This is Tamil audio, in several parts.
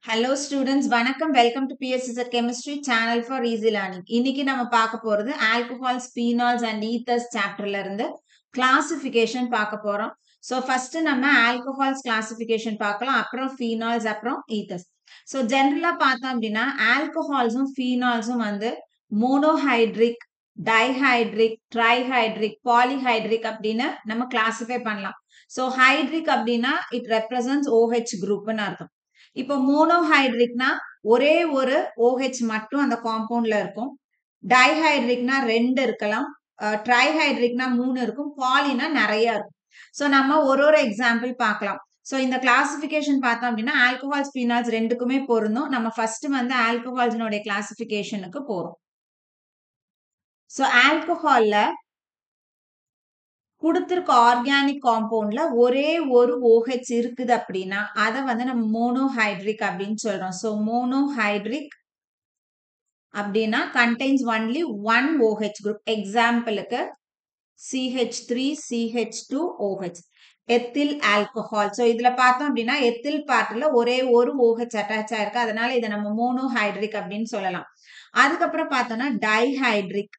Hello students, வணக்கம். Welcome to PSZ Chemistry Channel for Easy Learning. இன்னைக்கு நம்ம பார்க்க போறது alcohols, phenols and ethers chapterல இருந்து classification பார்க்க போறோம். So first நம்ம alcohols classification பார்க்கலாம், அப்புறம் phenols, அப்புறம் ethers. So generally பார்த்தோம் அப்படின்னா alcoholsum phenolsum வந்து monohydric, dihydric, trihydric, polyhydric அப்படின்னு நம்ம classify பண்ணலாம். So hydric அப்படின்னா it represents OH groupன்னு அர்த்தம். இப்போ மோனோஹைட்ரிக்னா ஒரே ஒரு OH மட்டும் அந்த காம்பவுண்ட்ல இருக்கும். டைஹைட்ரிக்னா 2 இருக்கலாம். ட்ரைஹைட்ரிக்னா 3 இருக்கும். பாலினா நிறைய இருக்கும். சோ நம்ம ஒரு எக்ஸாம்பிள் பார்க்கலாம். சோ இந்த கிளாசிபிகேஷன் பார்த்தோம் அப்படின்னா ஆல்கஹால்ஸ் பீனால்ஸ் ரெண்டுக்குமே பொருந்தும். நம்ம ஃபர்ஸ்ட் வந்து ஆல்கஹால்ஸ்னுடைய கிளாசிபிகேஷனுக்கு போறோம். சோ ஆல்கஹால்ல கொடுத்திருக்க ஆர்கானிக் காம்பவுண்ட்ல ஒரே ஒரு OH இருக்குது அப்படின்னா அதை வந்து நம்ம மோனோஹைட்ரிக் அப்படின்னு சொல்றோம். சோ மோனோஹைட்ரிக் அப்படின்னா contains only one OH group. எக்ஸாம்பிளுக்கு CH3 CH2OH ethyl alcohol. So இதுல பார்த்தோம் அப்படின்னா எத்தில் பார்ட்ல ஒரே ஒரு OH அட்டாச் ஆயிருக்கு, அதனால இதை நம்ம மோனோஹைட்ரிக் அப்படின்னு சொல்லலாம். அதுக்கப்புறம் பார்த்தோம்னா டைஹைட்ரிக்.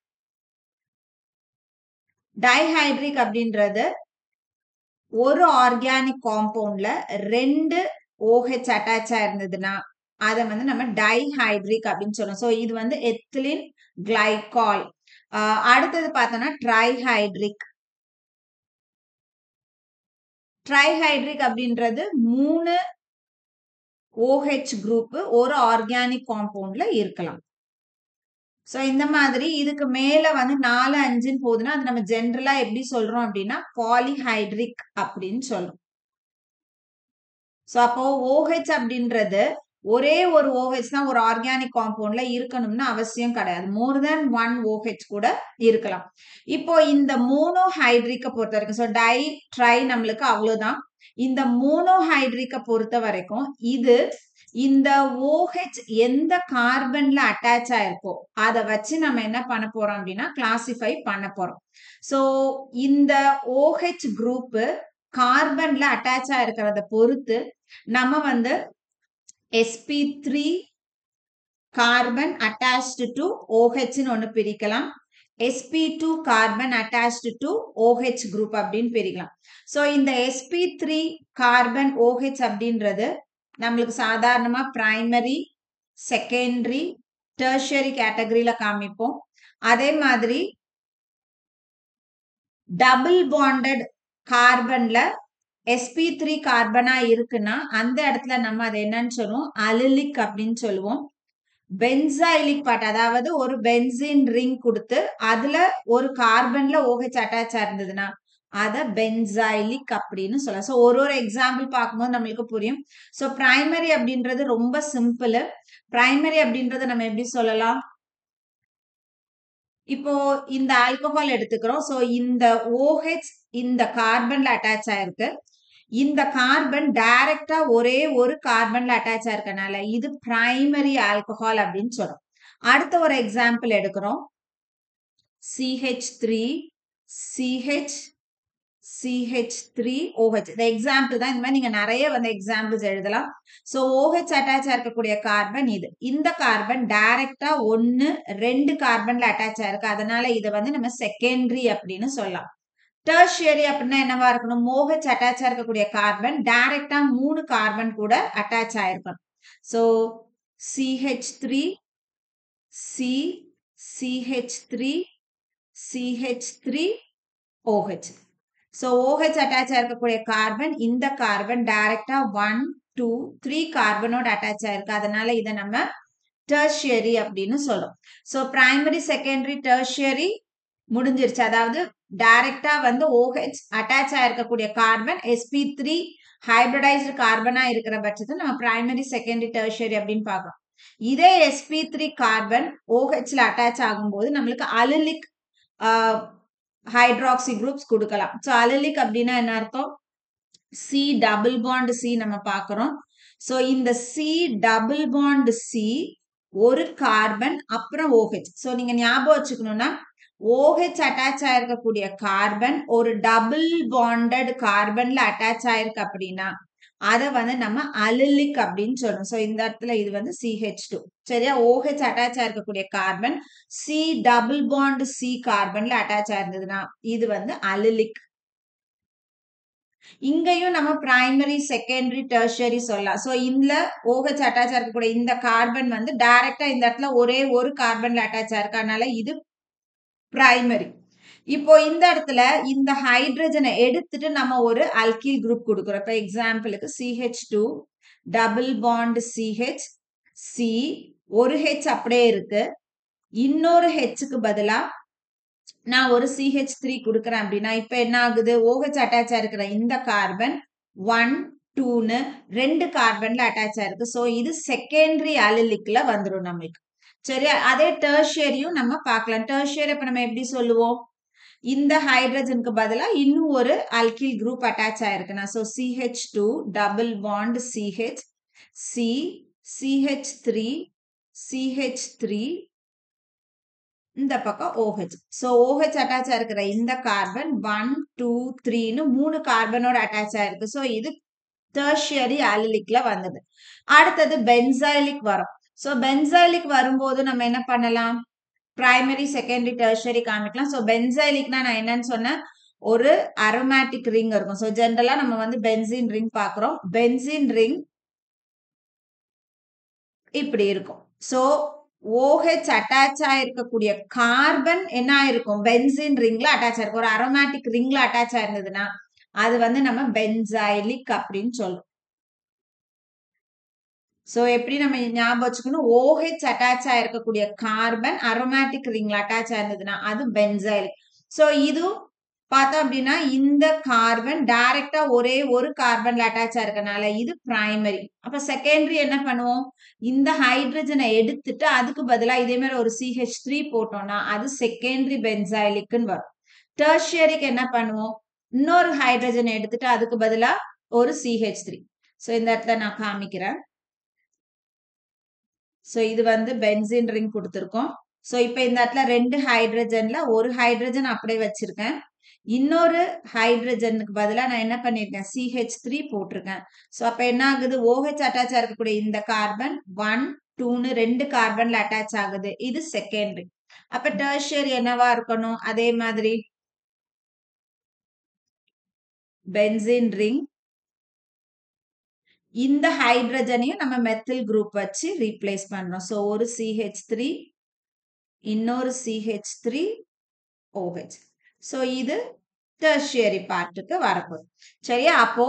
டைஹைட்ரிக் அப்படின்றது ஒரு ஆர்கானிக் காம்பவுண்ட்ல 2 OH அட்டாச் ஆயிருந்ததுன்னா அதை வந்து நம்ம டைஹைட்ரிக் அப்படின்னு சொல்றோம். சோ இது வந்து எத்திலின் கிளைகால். அடுத்தது பார்த்தோம்னா ட்ரைஹைட்ரிக். ட்ரைஹைட்ரிக் அப்படின்றது 3 OH குரூப் ஒரு ஆர்கானிக் காம்பவுண்ட்ல இருக்கலாம். சோ இந்த மாதிரி இதுக்கு மேல வந்து 4 5 போகுதுன்னா அது நம்ம ஜெனரலா எப்படி சொல்றோம் அப்படின்னா பாலிஹைட்ரிக் அப்படின்னு சொல்றோம். சோ அப்போ OH அப்படின்றது ஒரே ஒரு OH தான் ஒரு ஆர்கானிக் காம்பவுண்ட்ல இருக்கணும்னு அவசியம் கிடையாது. மோர் தென் ஒன் OH கூட இருக்கலாம். இப்போ இந்த மோனோஹைட்ரிக்க பொறுத்த வரைக்கும் சோ டை ட்ரை நம்மளுக்கு அவ்வளவுதான். இந்த மோனோஹைட்ரிக்க பொறுத்த வரைக்கும் இது இந்த OH எந்த கார்பன்ல அட்டாச் ஆயிருக்கோ அதை வச்சு நம்ம என்ன பண்ண போறோம் அப்படின்னா கிளாசிஃபை பண்ண போறோம். சோ இந்த OH குரூப் கார்பன்ல அட்டாச் ஆயிருக்கிறத பொறுத்து நம்ம வந்து sp3 carbon attached to OH ன்னு ஒன்னு பிரிக்கலாம். sp2 carbon attached to OH group அப்படின்னு பிரிக்கலாம். சோ இந்த sp3 கார்பன் OH அப்படின்றது நம்மளுக்கு சாதாரணமா பிரைமரி, செகண்டரி, டெர்ஷியரி கேட்டகரியில காமிப்போம். அதே மாதிரி டபுள் பாண்டட் கார்பன்ல sp3 கார்பனா இருக்குன்னா அந்த இடத்துல நம்ம அதை என்னன்னு சொல்லுவோம் அலிலிக் அப்படின்னு சொல்லுவோம். பென்சாயிலிக் பார்ட் அதாவது ஒரு பென்சீன் ரிங் கொடுத்து அதுல ஒரு கார்பன்ல OH அட்டாச் இருந்ததுன்னா அத பென்சாயிலிக் அப்படின்னு சொல்லலாம். சோ ஒரு எக்ஸாம்பிள் பார்க்கும்போது நம்மளுக்கு புரியும். சோ பிரைமரி அப்படின்றது ரொம்ப சிம்பிள். பிரைமரி அப்படின்றத நம்ம எப்படி சொல்லலாம்? இப்போ இந்த ஆல்கஹால் எடுத்துக்கிறோம். சோ இந்த OH இந்த கார்பன்ல அட்டாச் ஆயிருக்கு. இந்த கார்பன் டைரக்டா ஒரே ஒரு கார்பன்ல அட்டாச் ஆயிருக்கனால இது பிரைமரி ஆல்கஹால் அப்படின்னு சொல்றோம். அடுத்த ஒரு எக்ஸாம்பிள் எடுக்கிறோம். CH3 CH CH3OH. இந்த எக்ஸாம்பிள் தான். இந்த மாதிரி நீங்க நிறைய வந்து எக்ஸாம்பிள்ஸ் எழுதலாம். சோ OH அட்டாச் ஆயிருக்கக்கூடிய கார்பன் இது. இந்த கார்பன் டைரக்டா 1 2 கார்பன்ல அட்டாச் ஆயிருக்கு, அதனால இதை வந்து நம்ம செகண்டரி அப்படின்னு சொல்லலாம். டெர்ஷியரி அப்படின்னா என்னவா இருக்கணும்? OH அட்டாச் ஆயிருக்கக்கூடிய கார்பன் டைரக்டா 3 கார்பன் கூட அட்டாச் ஆயிருக்கணும். So CH3 C CH3 CH3OH. So OH attach ஆயிருக்கக்கூடிய கார்பன் இந்த கார்பன் டைரக்டா 1 2 3 கார்பனோட அட்டாச் ஆயிருக்கு, அதனால இதை நம்ம டெர்ஷியரி அப்படின்னு சொல்றோம். சோ பிரைமரி, செகண்டரி, டெர்ஷியரி முடிஞ்சிருச்சு. அதாவது டைரக்டா வந்து OH அட்டாச் ஆயிருக்கக்கூடிய கார்பன் sp3 ஹைபிரிடைஸ்டு கார்பனா இருக்கிற பட்சத்தில் நம்ம பிரைமரி, செகண்டரி, டெர்ஷியரி அப்படின்னு பார்க்கலாம். இதே sp3 கார்பன் OHல அட்டாச் ஆகும்போது நம்மளுக்கு அலிலிக் ஹைட்ராக்சி குரூப்ஸ் கொடுக்கலாம். சோ அலிலிக் அப்படின்னா என்ன அர்த்தம்? C டபுள் பாண்ட் C நம்ம பார்க்கிறோம். சோ இந்த C டபுள் பாண்ட் C ஒரு கார்பன் அப்புறம் OH. சோ நீங்க ஞாபகம் வச்சுக்கணும்னா OH அட்டாச் ஆயிருக்கக்கூடிய கார்பன் ஒரு டபுள் பாண்டட் கார்பன்ல அட்டாச் ஆயிருக்கு அப்படின்னா அத வந்து நம்ம அல்லிலிக் அப்படின்னு சொல்றோம். சோ இந்த இடத்துல இது வந்து CH2. சரியா? OH அட்டாச் ஆயிருக்கக்கூடிய carbon C double bond C கார்பன்ல அட்டாச் ஆயிருந்ததுன்னா இது வந்து அல்லிலிக். இங்கேயும் நம்ம பிரைமரி, செகண்டரி, டெர்ஷரி சொல்லலாம். சோ இந்த OH அட்டாச் ஆயிருக்கக்கூடிய இந்த கார்பன் வந்து டைரக்டா இந்த இடத்துல ஒரே ஒரு கார்பன்ல அட்டாச் ஆயிருக்கு. அதனால இது பிரைமரி. இப்போ இந்த இடத்துல இந்த ஹைட்ரஜனை எடுத்துட்டு நம்ம ஒரு அல்கில் குரூப் கொடுக்கிறோம். இப்ப எக்ஸாம்பிளுக்கு CH2 double bond CH C ஒரு H அப்படியே இருக்கு. இன்னொரு Hக்கு பதிலா நான் ஒரு CH3 கொடுக்கிறேன் அப்படின்னா இப்ப என்ன ஆகுது? OH அட்டாச் ஆயிருக்கிற இந்த கார்பன் 1 2ன்னு 2 கார்பன்ல அட்டாச் ஆயிருக்கு. சோ இது செகண்டரி அல்லிலிக்ல வந்துரும் நமக்கு. சரியா? அதே டெர்ஷரியும் நம்ம பார்க்கலாம். டெர்ஷரி இப்ப நம்ம எப்படி சொல்லுவோம்? இந்த ஹைட்ரஜனுக்கு பதிலா இன்னும் ஒரு அல்கில் குரூப் அட்டாச் ஆயிருக்குன்னா so CH2 double bond CH C CH3 CH3 இந்த பக்கம் OH. சோ OH அட்டாச் ஆயிருக்கிற இந்த கார்பன் 1 2 3ன்னு 3 கார்பனோட அட்டாச் ஆயிருக்கு. சோ இது டெர்ஷியரி அல்லிலிக்ல வந்தது. அடுத்தது பென்சைலிக் வரும். சோ பென்சைலிக் வரும்போது நம்ம என்ன பண்ணலாம்? பிரைமரி, செகண்டரி, டெர்ஷரி காமிக்கலாம். சோ பென்சைலிக்னா நான் என்னன்னு சொன்னேன்? ஒரு அரோமேட்டிக் ரிங் இருக்கும். சோ ஜெனரலா நம்ம வந்து பென்சீன் ரிங் பாக்குறோம். பென்சீன் ரிங் இப்படி இருக்கும். சோ OH அட்டாச் ஆயிருக்கக்கூடிய கார்பன் என்ன ஆயிருக்கும்? பென்சீன் ரிங்ல அட்டாச் ஆயிருக்கும். ஒரு அரோமேட்டிக் ரிங்ல அட்டாச் ஆயிருந்ததுன்னா அது வந்து நம்ம பென்சைலிக் அப்படின்னு சொல்றோம். சோ எப்படி நம்ம ஞாபகம் வச்சுக்கணும்? OH அட்டாச் ஆயிருக்கக்கூடிய கார்பன் அரோமேட்டிக் ரிங்ல அட்டாச் ஆயிருந்ததுன்னா அது பென்சைலிக். சோ இது பார்த்தோம் அப்படின்னா இந்த கார்பன் டைரக்டா ஒரே ஒரு கார்பன்ல அட்டாச் ஆயிருக்கனால இது பிரைமரி. அப்ப செகண்டரி என்ன பண்ணுவோம்? இந்த ஹைட்ரஜனை எடுத்துட்டு அதுக்கு பதிலா இதே மாதிரி ஒரு CH3 போட்டோம்னா அது செகண்டரி பென்சைலிக்னு வரும். டெர்ஷியரிக்கு என்ன பண்ணுவோம்? இன்னொரு ஹைட்ரஜனை எடுத்துட்டு அதுக்கு பதிலா ஒரு CH3. சோ இந்த இடத்துல நான் காமிக்கிறேன். சோ இது வந்து பென்சீன் ரிங் கொடுத்திருக்கோம். சோ இப்ப இந்த இடத்துல 2 ஹைட்ரஜன்ல ஒரு ஹைட்ரஜன் அப்படியே வச்சிருக்கேன். இன்னொரு ஹைட்ரஜனுக்கு பதிலா நான் என்ன பண்ணிருக்கேன்? CH3 போட்டிருக்கேன். சோ அப்ப என்ன ஆகுது? OH அட்டாச் ஆயிருக்கக்கூடிய இந்த கார்பன் 1 2ன்னு 2 கார்பன்ல அட்டாச் ஆகுது. இது செகண்டரி. அப்ப டெர்ஷியரி என்னவா இருக்கணும்? அதே மாதிரி பென்சீன் ரிங் இந்த ஹைட்ரஜனையும் நம்ம மெத்தில் குரூப் வச்சு ரீப்ளேஸ் பண்றோம். சோ ஒரு CH3 இன்னொரு CH3 OH. சோ இது டெர்ஷியரி பார்ட்டுக்கு வரப்போகுது. சரியா? அப்போ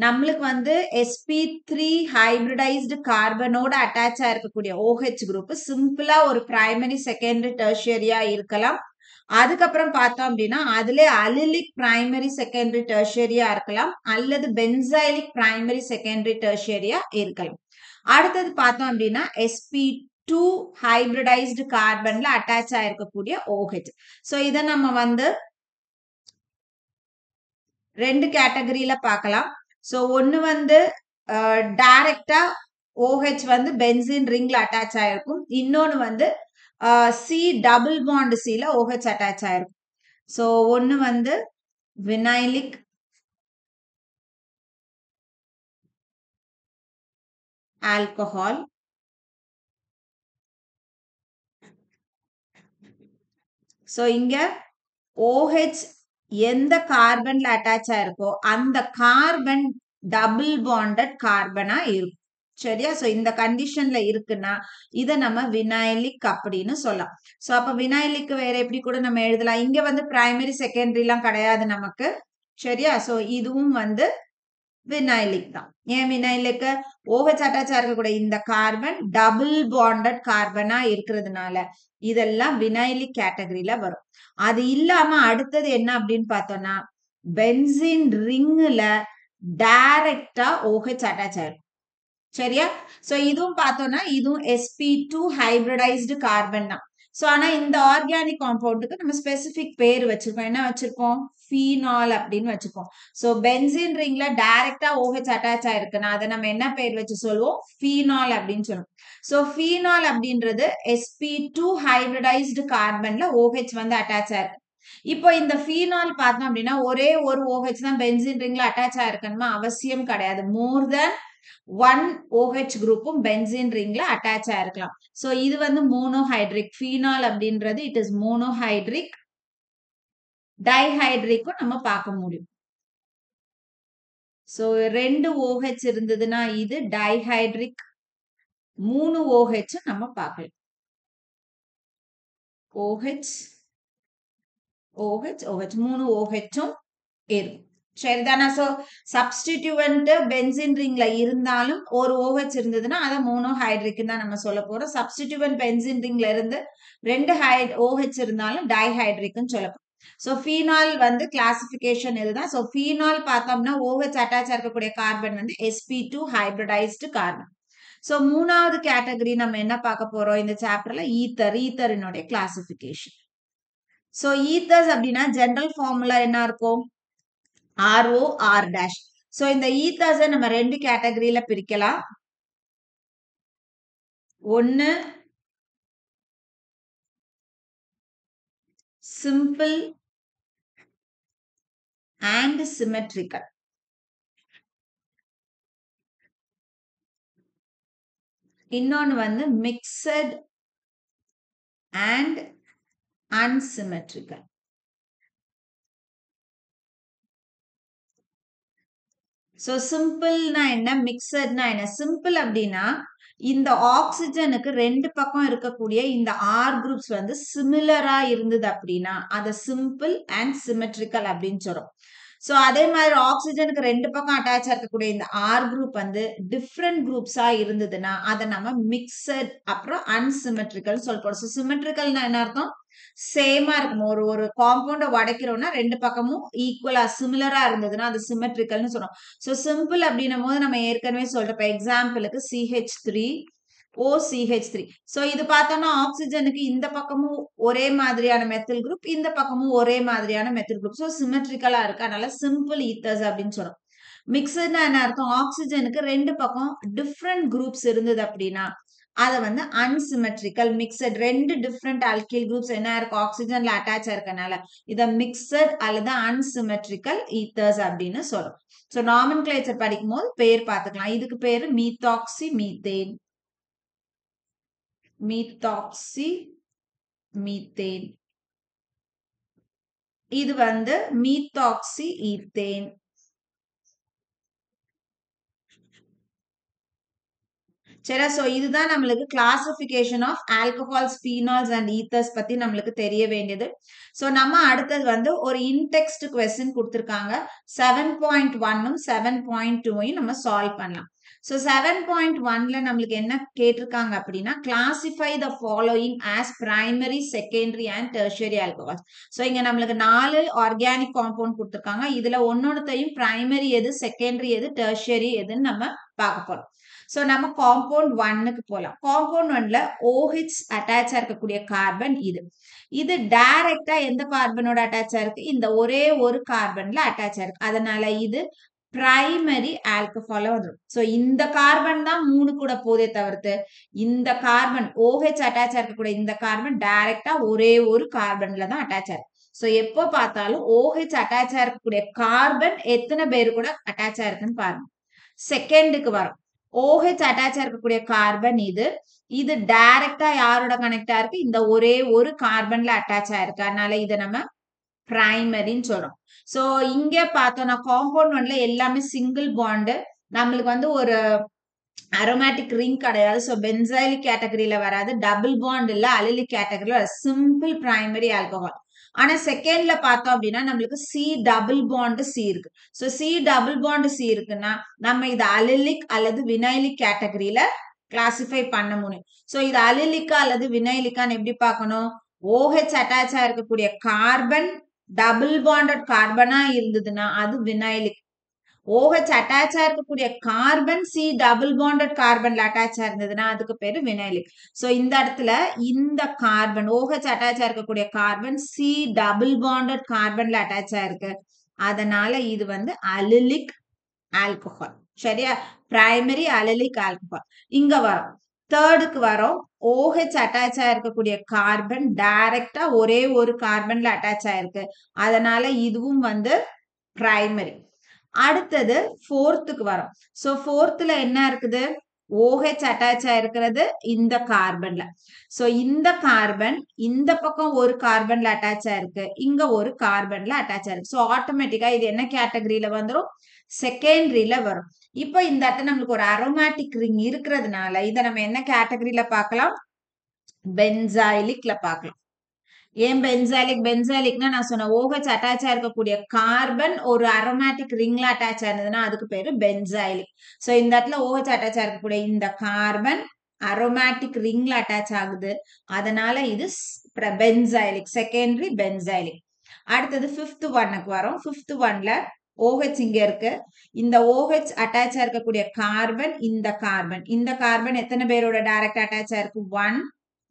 நம்மளுக்கு வந்து sp3 ஹைபிரிடைஸ்டு கார்பனோட அட்டாச் ஆயிருக்கக்கூடிய OH குரூப் சிம்பிளா ஒரு பிரைமரி, செகண்டரி, டெர்ஷியரியா இருக்கலாம். அதுக்கப்புறம் பார்த்தோம் அப்படின்னா அதுல அல்லிலிக் பிரைமரி, செகண்டரி, டெர்ஷியரியா இருக்கலாம் அல்லது பென்சைலிக் பிரைமரி, செகண்டரி, டெர்ஷியரியா இருக்கலாம். அடுத்தது பார்த்தோம் அப்படின்னா sp2 ஹைபிரிடைஸ்டு கார்பன்ல அட்டாச் ஆயிருக்கக்கூடிய OH. சோ இத நம்ம வந்து 2 கேட்டகரியில பார்க்கலாம். சோ ஒன்னு வந்து டைரக்டா OH வந்து பென்சீன் ரிங்ல அட்டாச் ஆயிருக்கும். இன்னொன்னு வந்து C டபுள் பாண்ட் Cல OH அட்டாச் ஆயிருக்கும். சோ ஒன்னு வந்து வினைலிக் ஆல்கஹால் சோ இங்க OH எந்த கார்பன்ல அட்டாச் ஆயிருக்கோ அந்த கார்பன் டபுள் பாண்டட் கார்பனா இருக்கும். சரியா? சோ இந்த கண்டிஷன்ல இருக்குன்னா இத நம்ம வினைலிக் அப்படின்னு சொல்லலாம். சோ அப்ப வினைலிக் வேற எப்படி கூட நம்ம எழுதலாம்? இங்க வந்து பிரைமரி, செகண்டரி எல்லாம் கிடையாது நமக்கு. சரியா? சோ இதுவும் வந்து வினைலிக் தான். ஏன் வினைலிக்? OH அட்டாச் ஆயிருக்கக்கூடிய இந்த கார்பன் டபுள் பாண்டட் கார்பனா இருக்கிறதுனால இதெல்லாம் வினைலிக் கேட்டகரியில வரும். அது இல்லாம அடுத்தது என்ன அப்படின்னு பார்த்தோம்னா பென்சீன் ரிங்ல டைரக்டா OH அட்டாச் ஆயிருக்கும். சரியா? சோ இதுவும் பார்த்தோம்னா இதுவும் sp2 ஹைபிரிடைஸ்டு கார்பன் தான். சோ ஆனா இந்த ஆர்கானிக் காம்பவுண்டுக்கு நம்ம ஸ்பெசிபிக் பேர் வச்சிருக்கோம். என்ன வச்சிருக்கோம்? ஃபீனால் அப்படின்னு வச்சிருக்கோம். சோ பென்சீன் ரிங்ல டைரக்டா OH அட்டாச் ஆயிருக்குன்னா அதை நம்ம என்ன பேர் வச்சு சொல்லுவோம்? ஃபீனால் அப்படின்னு சொல்லுவோம். சோ ஃபீனால் அப்படின்றது sp2 ஹைபிரிடைஸ்டு கார்பன்ல OH வந்து அட்டாச் ஆயிருக்கு. இப்போ இந்த ஃபீனால் பார்த்தோம் அப்படின்னா ஒரே ஒரு OH தான் பென்சீன் ரிங்ல அட்டாச் ஆயிருக்கணுமா அவசியம் கிடையாது. மோர் தென் 1 OH குரூப்பும் பென்சீன் ரிங்ல அட்டாச் ஆயிருக்கலாம். சோ இது வந்து மோனோஹைட்ரிக். ஃபீனால் அப்படின்றது இட் இஸ் மோனோஹைட்ரிக். டைஹைட்ரிக்கும் நம்ம பார்க்க முடியும். சோ 2 OH இருந்ததுன்னா இது டைஹைட்ரிக். 3 OH நம்ம பார்க்கலாம். OH OH OH 3 OHம் இருக்கும். சரிதானா? சோ சப்ஸ்டிடியூவன்ட் பென்சீன் ரிங்ல இருந்தாலும் ஒரு OH இருந்ததுன்னா அத மோனோஹைட்ரிக் தான் நம்ம சொல்ல போறோம். சப்ஸ்டிடியூவன்ட் பென்சீன் ரிங்ல இருந்து 2 OH இருந்தாலும் டைஹைட்ரிக்னு சொல்ல போறோம். சோ ஃபீனால் வந்து கிளாசிபிகேஷன் இதுதான். சோ ஃபீனால் பார்த்தோம்னா OH அட்டாச் இருக்கக்கூடிய கார்பன் வந்து sp2 ஹைபிரிடைஸ்டு கார்பன். சோ மூணாவது கேட்டகரி நம்ம என்ன பார்க்க போறோம் இந்த சாப்டர்ல ஈத்தரினுடைய கிளாசிபிகேஷன். சோ ஈத்தர்ஸ் அப்படின்னா ஜெனரல் ஃபார்முலா என்ன இருக்கும்? RO R'. சோ இந்த ஈத்தர்ஸை நம்ம 2 கேட்டகரியில பிரிக்கலாம். ஒன்னு சிம்பிள் அண்ட் சிமெட்ரிக்கல். இன்னொன்னு வந்து மிக்சட் அண்ட் அன்சிமெட்ரிக்கல். சோ சிம்பிள்னா என்ன, மிக்சட்னா என்ன? சிம்பிள் அப்படின்னா இந்த ஆக்சிஜனுக்கு 2 பக்கம் இருக்கக்கூடிய இந்த R குரூப்ஸ் வந்து சிமிலரா இருந்தது அப்படின்னா அத சிம்பிள் அண்ட் சிமெட்ரிக்கல் அப்படின்னு சொல்றோம். சோ அதே மாதிரி ஆக்சிஜனுக்கு 2 பக்கம் அட்டாச் இருக்கக்கூடிய இந்த R குரூப் வந்து டிஃப்ரெண்ட் குரூப்ஸா இருந்ததுன்னா அதை நம்ம மிக்சட் அப்புறம் அன்சிமெட்ரிக்கல் சொல்றோம். சோ சிமெட்ரிக்கல்னா என்ன அர்த்தம்? சேமா இருக்கும். ஒரு காம்பவுண்ட உடைக்கிறோம்னா 2 பக்கமும் ஈக்குவலா சிமிலரா இருந்ததுன்னா அது சிமெட்ரிக்கல்னு சொல்றோம். சோ சிம்பிள் அப்படின்னும் போது நம்ம ஏற்கனவே சொல்றோம். எக்ஸாம்பிளுக்கு CH3 OCH3. சோ இது பார்த்தோம்னா ஆக்சிஜனுக்கு இந்த பக்கமும் ஒரே மாதிரியான மெத்தில் குரூப், இந்த பக்கமும் ஒரே மாதிரியான மெத்தில் குரூப். சோ சிமெட்ரிக்கலா இருக்கு. அதனால சிம்பிள் ஈத்தர்ஸ் அப்படின்னு சொல்றோம். மிக்சட்னா என்ன அர்த்தம்? ஆக்சிஜனுக்கு 2 பக்கம் டிஃப்ரெண்ட் குரூப்ஸ் இருந்தது அப்படின்னா அத வந்து unsymmetrical. Mixed 2 different alkyl groups என்ன இருக்கு ஆக்சிஜன்ல அட்டாச் இருக்கனால இத மிக்சட் அல்லது அன்சிமெட்ரிக்கல் ஈத்தர்ஸ் அப்படின்னு சொல்றோம். சோ நாமென்கிளேச்சர் படிக்கும் போது பேர் பார்த்துக்கலாம். இதுக்கு பேரு மீத்தாக்சி மீத்தேன். Methoxy methane. இது வந்து மீத்தாக்சி ஈத்தேன். சரி, சோ இதுதான் நம்மளுக்கு classification of alcohols, phenols and ethers பத்தி நம்மளுக்கு தெரிய வேண்டியது. சோ நம்ம அடுத்தது வந்து ஒரு இன்டெக்ஸ்ட் கொஸ்டின் கொடுத்திருக்காங்க. 7.1ம் 7.2யும் நம்ம சால்வ் பண்ணலாம். சோ 7.1ல நம்மளுக்கு என்ன கேட்டிருக்காங்க அப்படின்னா classify the following as primary, secondary and tertiary alcohols. So இங்க நம்மளுக்கு 4 ஆர்கானிக் காம்பவுண்ட் கொடுத்திருக்காங்க. இதுல ஒன்னொன்னுத்தையும் பிரைமரி எது, செகண்டரி எது, டெர்ஷியரி எதுன்னு நம்ம பார்க்க போறோம். சோ நம்ம காம்பவுண்ட் 1க்கு போலாம். காம்பவுண்ட் 1ல OH அட்டாச் இருக்கக்கூடிய கார்பன் இது. இது டைரக்டா எந்த கார்பனோட அட்டாச் இருக்கு? இந்த ஒரே ஒரு கார்பன்ல அட்டாச் இருக்கு. அதனால இது பிரைமரி ஆல்கஹால் வந்துடும். சோ இந்த கார்பன் தான் 3 கூட போதே தவிர்த்து இந்த கார்பன் OH அட்டாச் இருக்கக்கூடிய இந்த கார்பன் டைரக்டா ஒரே ஒரு கார்பன்ல தான் அட்டாச் இருக்கு. சோ எப்போ பார்த்தாலும் OH அட்டாச் இருக்கக்கூடிய கார்பன் எத்தனை பேர் கூட அட்டாச் இருக்குன்னு பாருங்க. செகண்டுக்கு வரும். OH அட்டாச் இருக்கக்கூடிய கார்பன் இது. இது டைரக்டா யாரோட கனெக்ட் ஆயிருக்கு? இந்த ஒரே ஒரு கார்பன்ல அட்டாச் ஆயிருக்கு. அதனால இத நம்ம பிரைமரின்னு சொல்றோம். சோ இங்க பார்த்தோம்னா காம்பவுண்ட் 1ல எல்லாமே சிங்கிள் பாண்ட். நம்மளுக்கு வந்து ஒரு அரோமேட்டிக் ரிங் கிடையாது. சோ பென்சைலிக் கேட்டகரியில வராது. டபுள் பாண்ட் இல்ல, அலிலிக் கேட்டகரியில சிம்பிள் பிரைமரி ஆல்கஹால். ஆனா செகண்ட்ல பார்த்தோம் அப்படின்னா நம்மளுக்கு C டபுள் பாண்ட் C இருக்கு. So C double bond C இருக்குன்னா நம்ம இது அலிலிக் அல்லது வினைலிக் கேட்டகரியில கிளாசிஃபை பண்ண முடியும். சோ இது அலிலிக்கா அல்லது வினைலிக்கான்னு எப்படி பார்க்கணும்? OH அட்டாச் இருக்கக்கூடிய கார்பன் டபுள் பாண்டட் கார்பனா இருந்ததுன்னா அது வினைலிக். OH அட்டாச் இருக்கக்கூடிய கார்பன் C டபுள் பாண்டட் கார்பன்ல அட்டாச் இருந்ததுன்னா அதுக்கு பேரு வினைலிக். சோ இந்த இடத்துல இந்த கார்பன் OH அட்டாச் இருக்கக்கூடிய கார்பன் C டபுள் பாண்டட் கார்பன்ல அட்டாச் ஆயிருக்கு. அதனால இது வந்து அலிலிக் ஆல்கஹால். சரியா? Primary allylic alcohol. இங்க வரும் தேர்டுக்கு வரோம். OH அட்டாச் ஆயிருக்கக்கூடிய கார்பன் டைரக்டா ஒரே ஒரு கார்பன்ல அட்டாச் ஆயிருக்கு. அதனால இதுவும் வந்து பிரைமரி. அடுத்தது ஃபோர்த்துக்கு வரோம். ஸோ ஃபோர்த்துல என்ன இருக்குது? OH அட்டாச் ஆயிருக்கிறது இந்த கார்பன்ல. ஸோ இந்த கார்பன் இந்த பக்கம் ஒரு கார்பன்ல அட்டாச் ஆயிருக்கு, இங்க ஒரு கார்பன்ல அட்டாச் ஆயிருக்கு. ஸோ ஆட்டோமேட்டிக்கா இது என்ன கேட்டகரியில வந்துரும்? செகண்டரியில வரும். இப்போ இந்த இடத்துல நம்மளுக்கு ஒரு அரோமேட்டிக் ரிங் இருக்கிறதுனால இதை நம்ம என்ன கேட்டகரியில பார்க்கலாம்? பென்சாயிலிக்ல பார்க்கலாம். ஏன் பென்சாலிக்னா நான் சொன்ன OH அட்டாச் ஆயிருக்கக்கூடிய கார்பன் ஒரு அரோமேட்டிக் ரிங்ல அட்டாச் ஆனதுன்னா அதுக்கு பேரு பென்சாயிலிக். சோ இந்த இடத்துல OH அட்டாச் ஆயிருக்கக்கூடிய இந்த கார்பன் அரோமேட்டிக் ரிங்ல அட்டாச் ஆகுது. அதனால இது பென்சாயிலிக், செகண்டரி பென்சாயிலிக். அடுத்தது 5th ஒன்னுக்கு வரோம். 5th ஒன்ல OH இங்க இருக்கு. இந்த OH அட்டாச் ஆயிருக்கக்கூடிய கார்பன் இந்த கார்பன் எத்தனை பேரோட டைரக்ட் அட்டாச் ஆயிருக்கு? 1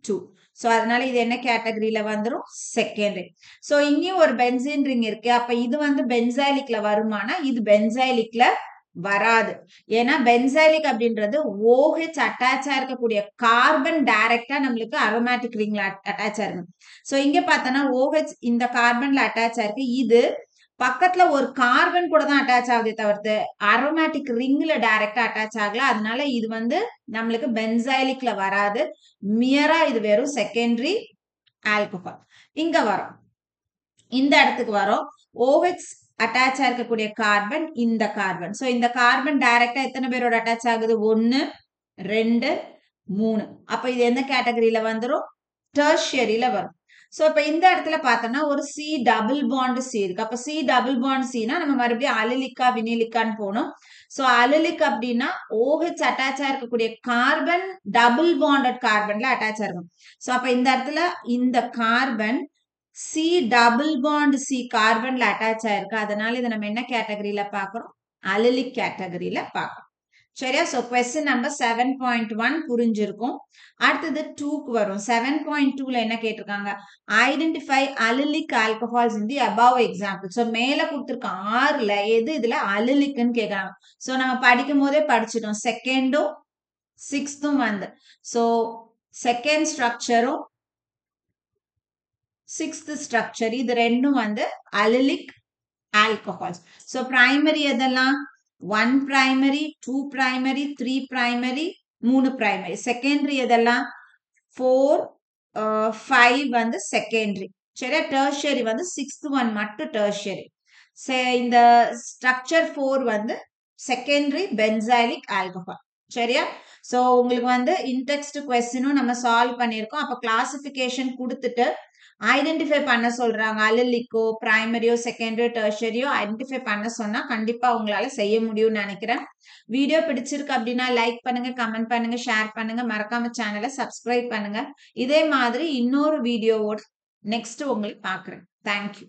2. சோ அதனால இது என்ன கேட்டகரியில வந்துரும்? செகண்டரி. சோ இங்கேயும் ஒரு பென்சீன் ரிங் இருக்கு. அப்ப இது வந்து பென்சாயிலிக்ல வருமானா? இது பென்சாயிலிக்ல வராது. ஏன்னா பென்சாயிலிக் அப்படின்றது OH அட்டாச் ஆயிருக்கக்கூடிய கார்பன் டைரக்டா நம்மளுக்கு அரோமேட்டிக் ரிங்ல அட்டாச் ஆயிருக்கு. சோ இங்க பார்த்தோம்னா OH இந்த கார்பன்ல அட்டாச் ஆயிருக்கு. இது பக்கத்துல ஒரு கார்பன் கூட தான் அட்டாச் ஆகுதே தவிர்த்து அரோமேட்டிக் ரிங்ல டைரக்டா அட்டாச் ஆகல. அதனால இது வந்து நம்மளுக்கு பென்சாயிலிக்ல வராது. மியரா இது வெறும் செகண்டரி ஆல்கஹால். இங்க வரும், இந்த இடத்துக்கு வரும். OH அட்டாச் ஆயிருக்கக்கூடிய கார்பன் இந்த கார்பன். சோ இந்த கார்பன் டைரக்டா எத்தனை பேரோட அட்டாச் ஆகுது? 1 2 3. அப்ப இது எந்த கேட்டகரியில வந்துரும்? டெர்ஷியரியில வரும். சோ இப்ப இந்த இடத்துல பார்த்தோம்னா ஒரு C டபுள் பாண்ட் C இருக்கு. அப்ப C டபுள் பாண்ட் Cனா நம்ம மறுபடியும் அலிலிக்கா வினிலிக்கான்னு போனோம். சோ அலிலிக் அப்படின்னா OH அட்டாச் ஆயிருக்கக்கூடிய கார்பன் டபுள் பாண்டட் கார்பன்ல அட்டாச் ஆயிருக்கும். சோ அப்ப இந்த இடத்துல இந்த carbon C double bond C கார்பன்ல அட்டாச் ஆயிருக்கு. அதனால இதை நம்ம என்ன கேட்டகரியில பார்க்கிறோம்? அலிலிக் கேட்டகரியில பார்க்கிறோம். சரியா? சோ क्वेश्चन நம்பர் 7.1 புரிஞ்சிருக்கும். அடுத்தது 2க்கு வரும். 7.2ல என்ன கேட்டிருக்காங்க? Identify allelic alcohols in the above example. So மேல கொடுத்திருக்க 6ல எது இதுல அலிலிக்னு கேக்குறாங்க. சோ நம்ம படிக்கும் போதே படிச்சிட்டோம். செகண்டும் 6த்தும் வந்து. சோ செகண்ட் ஸ்ட்ரக்சரும் 6th ஸ்ட்ரக்சர் இது ரெண்டும் வந்து அலிலிக் ஆல்கஹால்ஸ். சோ பிரைமரி எதெல்லாம்? 1 primary, 2 primary, 3 primary, 3 primary. Secondary எதெல்லாம்? 4, 5 வந்து செகண்டரி. சரியா? டெர்ஷியரி வந்து 6th ஒன் மட்டும் டெர்ஷியரி. இந்த ஸ்ட்ரக்சர் 4 வந்து செகண்டரி பென்சாயிலிக் ஆல்கஹால். சரியா? சோ உங்களுக்கு வந்து இன்டெக்ஸ்ட் क्वेश्चனும் நம்ம சால்வ் பண்ணியிருக்கோம். அப்ப கிளாசிபிகேஷன் கொடுத்துட்டு ஐடென்டிஃபை பண்ண சொல்றாங்க. அலிலிக்கோ பிரைமரியோ செகண்டரியோ டெர்ஷரியோ ஐடென்டிஃபை பண்ண சொன்னா கண்டிப்பா உங்களால செய்ய முடியும்னு நினைக்கிறேன். வீடியோ பிடிச்சிருக்கு அப்படின்னா லைக் பண்ணுங்க, கமெண்ட் பண்ணுங்க, ஷேர் பண்ணுங்க, மறக்காம சேனலை சப்ஸ்கிரைப் பண்ணுங்க. இதே மாதிரி இன்னொரு வீடியோவோட நெக்ஸ்ட் உங்களுக்கு பாக்குறேன். தேங்க்யூ.